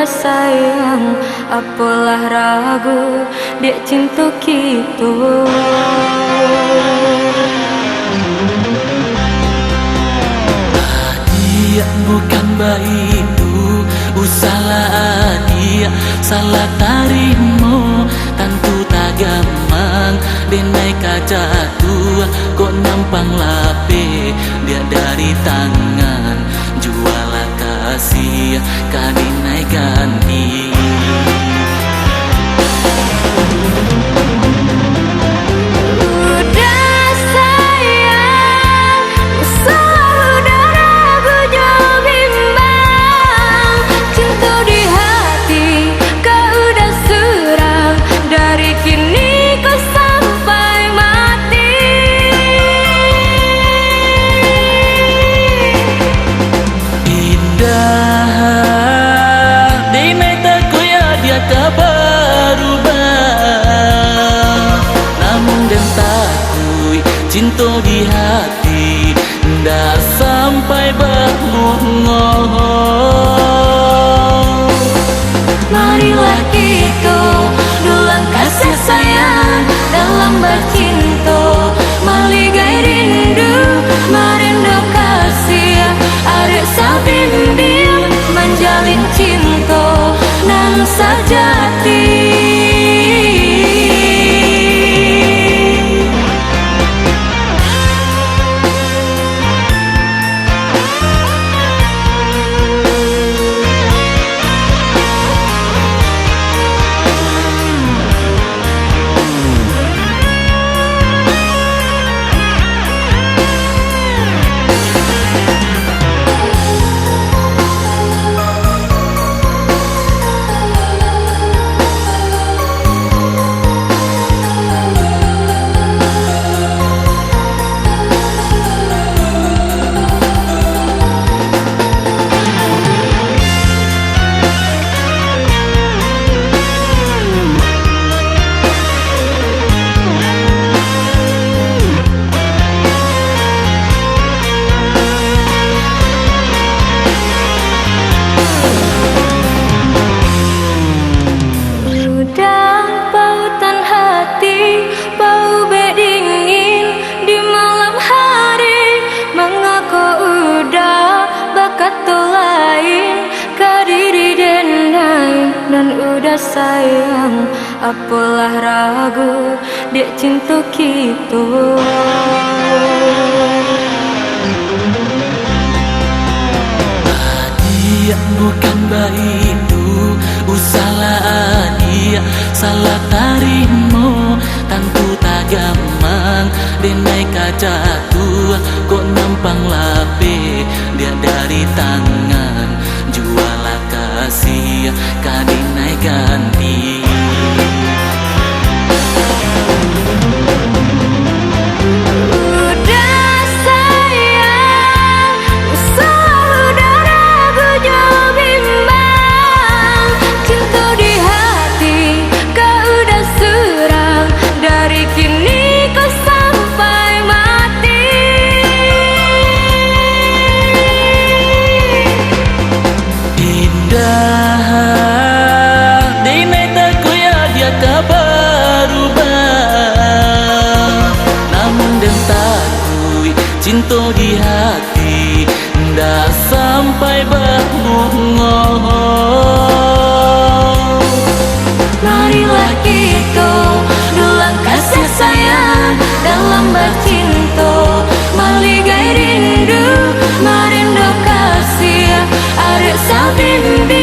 udah sayang, apalah ragu dek cinta kita. Dia bukan begitu, usalah dia salah tarimo, tentu tak gampang denai kaca tua kok nampang lape dia dari tangan jual kasih kadinai ganti. Cinta di hati ndak sampai berbunga. Marilah kita dulang kasih sayang dalam bercinta, maligai rindu merindu kasih, arek sabimbil menjalin cinta nan sejati. Dan udah sayang, apalah ragu dek cinta kita. Dia bukan begitu, usalah dia salah tarimo, tentu tak gampang denai kaca tua kok nampang lape dia dari tangan jual kasih kadinai ganti. Cinta di hati ndak sampai berbunga. Marilah kita dulang kasih sayang dalam bercinta, maligai rindu merindu kasih, arek sabimbi